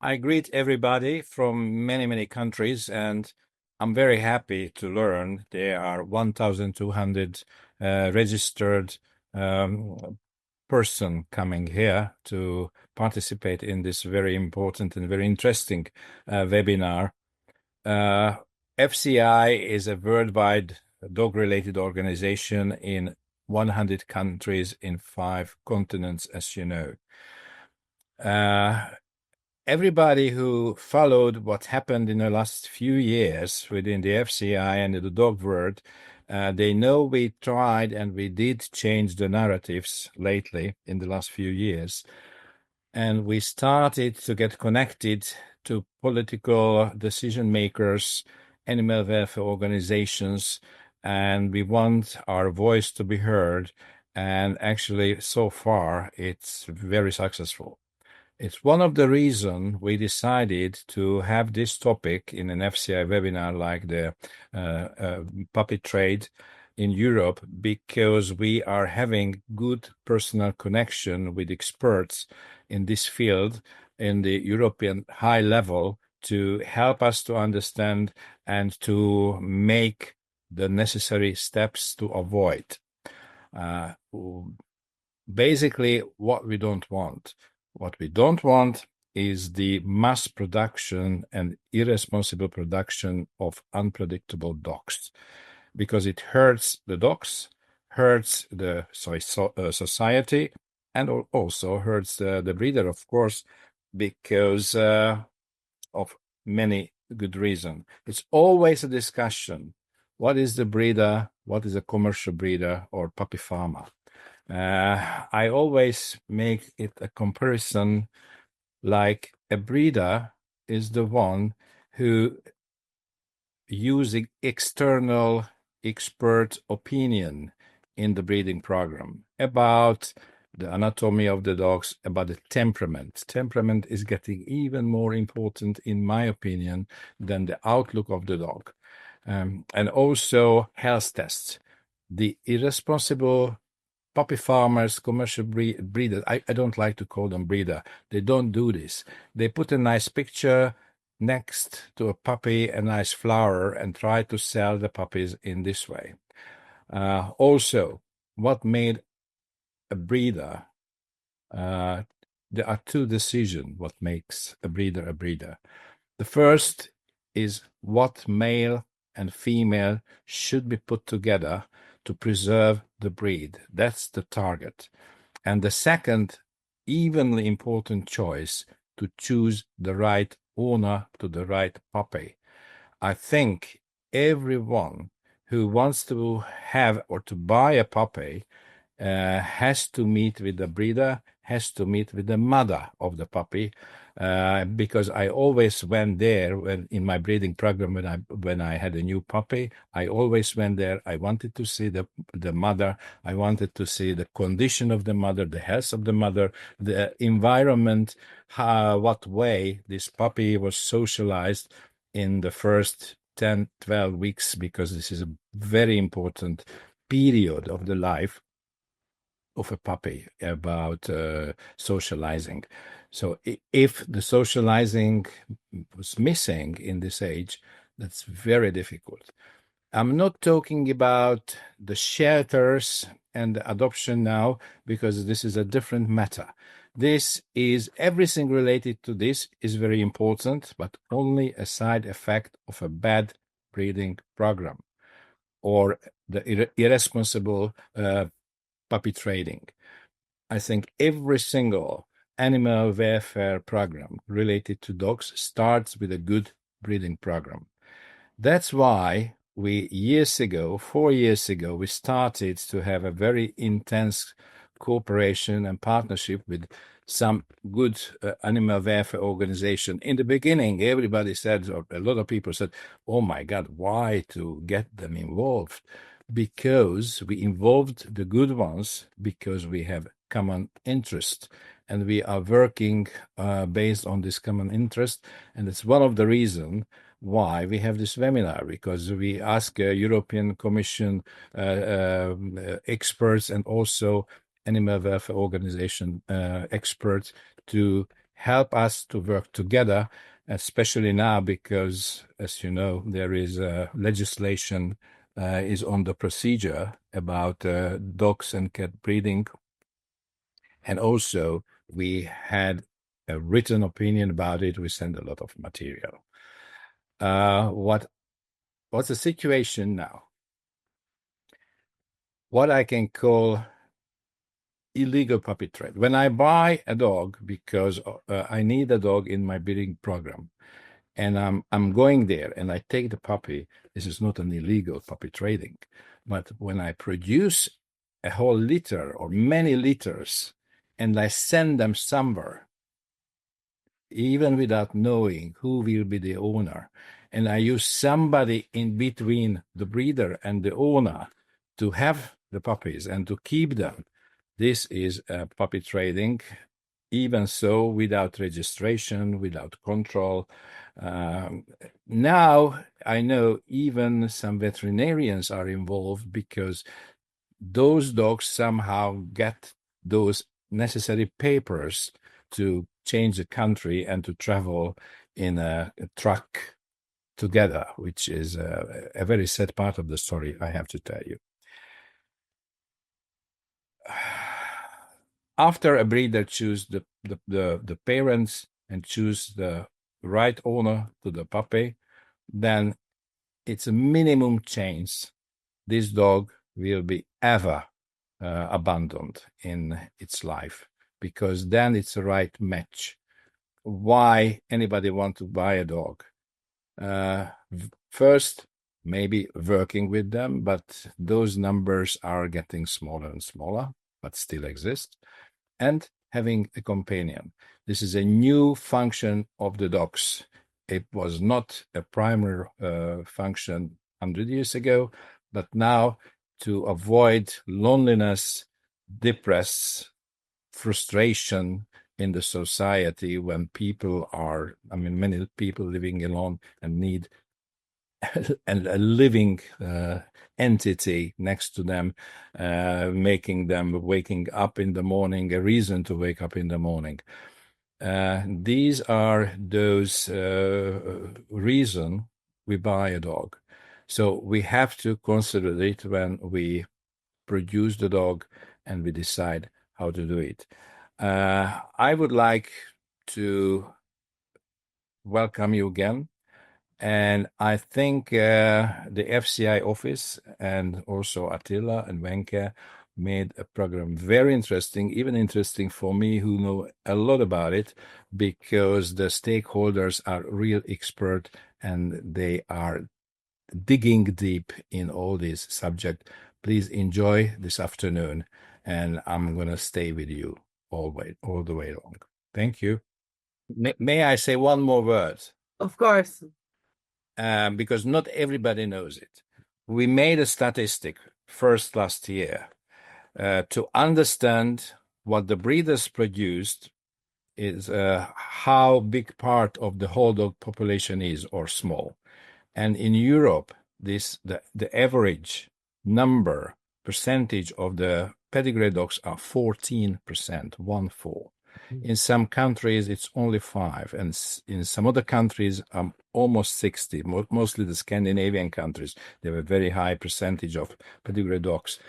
I greet everybody from many, many countries, and I'm very happy to learn there are 1,200 registered um, person coming here to participate in this very important and very interesting webinar. Uh, FCI is a worldwide dog-related organization in 100 countries in 5 continents, as you know. Everybody who followed what happened in the last few years within the FCI and the dog world, they know we tried and we did change the narratives lately in the last few years. And we started to get connected to political decision makers, animal welfare organizations, and we want our voice to be heard. And actually, so far, it's very successful. It's one of the reasons we decided to have this topic in an FCI webinar like the puppy trade in Europe, because we are having good personal connection with experts in this field in the European high level to help us to understand and to make the necessary steps to avoid. Basically, what we don't want. What we don't want is the mass production and irresponsible production of unpredictable dogs, because it hurts the dogs, hurts the society, and also hurts the breeder, of course, because of many good reasons. It's always a discussion. What is the breeder? What is a commercial breeder or puppy farmer? I always make it a comparison like a breeder is the one who using external expert opinion in the breeding program about the anatomy of the dogs, about the temperament. Temperament is getting even more important, in my opinion, than the outlook of the dog. And also health tests. The irresponsible puppy farmers, commercial breeders, I don't like to call them breeder. They don't do this. They put a nice picture next to a puppy, a nice flower, and try to sell the puppies in this way. Also, what made a breeder? There are two decisions what makes a breeder a breeder. The first is what male and female should be put together to preserve the breed. That's the target. And the second, evenly important choice, to choose the right owner to the right puppy. I think everyone who wants to have or to buy a puppy has to meet with the breeder, has to meet with the mother of the puppy, because I always went there when in my breeding program when I had a new puppy. I always went there. I wanted to see the mother. I wanted to see the condition of the mother, the health of the mother, the environment, what way this puppy was socialized in the first 10, 12 weeks, because this is a very important period of the life of a puppy about socializing. So if the socializing was missing in this age, that's very difficult. I'm not talking about the shelters and the adoption now, because this is a different matter. This is everything related to this is very important, but only a side effect of a bad breeding program or the irresponsible puppy trading. I think every single animal welfare program related to dogs starts with a good breeding program. That's why we 4 years ago, we started to have a very intense cooperation and partnership with some good animal welfare organization. In the beginning, everybody said, or a lot of people said, oh my God, why to get them involved? Because we involved the good ones, because we have common interest and we are working based on this common interest. And it's one of the reasons why we have this webinar, because we ask European Commission experts and also animal welfare organization experts to help us to work together, especially now because, as you know, there is legislation is on the procedure about dogs and cat breeding. And also, we had a written opinion about it. We sent a lot of material. What's the situation now? What I can call illegal puppy trade. When I buy a dog because I need a dog in my breeding program, and I'm going there and I take the puppy, this is not an illegal puppy trading. But when I produce a whole litter or many litters and I send them somewhere, even without knowing who will be the owner, and I use somebody in between the breeder and the owner to have the puppies and to keep them, this is puppy trading, even so without registration, without control. Now I know even some veterinarians are involved because those dogs somehow get those necessary papers to change the country and to travel in a truck together, which is a very sad part of the story, I have to tell you. After a breeder choose the parents and choose the right owner to the puppy, then it's a minimum chance this dog will be ever abandoned in its life, because then it's the right match. Why anybody want to buy a dog? First, maybe working with them, but those numbers are getting smaller and smaller, but still exist. And having a companion. This is a new function of the dogs. It was not a primary function 100 years ago, but now to avoid loneliness, depress, frustration in the society when people are, many people living alone and need and a living entity next to them, making them waking up in the morning, a reason to wake up in the morning. These are those reasons we buy a dog. So we have to consider it when we produce the dog and we decide how to do it. I would like to welcome you again. And I think the FCI office and also Attila and Wenke made a program very interesting, even interesting for me who know a lot about it, because the stakeholders are real expert and they are digging deep in all this subject. Please enjoy this afternoon, and I'm going to stay with you all the way along. Thank you. May I say one more word? Of course. Because not everybody knows it. We made a statistic first last year to understand what the breeders produced is how big part of the whole dog population is or small. And in Europe, the average number percentage of the pedigree dogs are 14%, 1-4. In some countries, it's only 5%, and in some other countries, almost 60%. Mostly the Scandinavian countries, they have a very high percentage of pedigree dogs.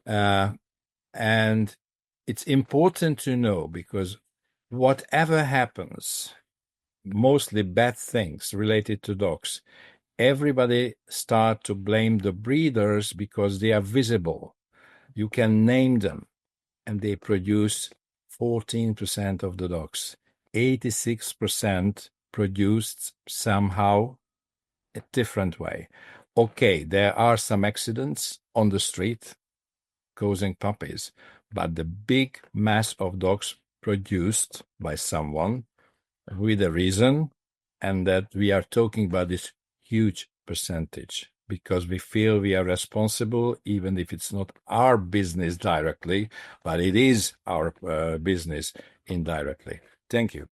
And it's important to know, because whatever happens, mostly bad things related to dogs, everybody start to blame the breeders because they are visible. You can name them, and they produce 14% of the dogs. 86% produced somehow a different way. Okay, there are some accidents on the street causing puppies, but the big mass of dogs produced by someone with a reason, and that we are talking about this huge percentage, because we feel we are responsible, even if it's not our business directly, but it is our business indirectly. Thank you.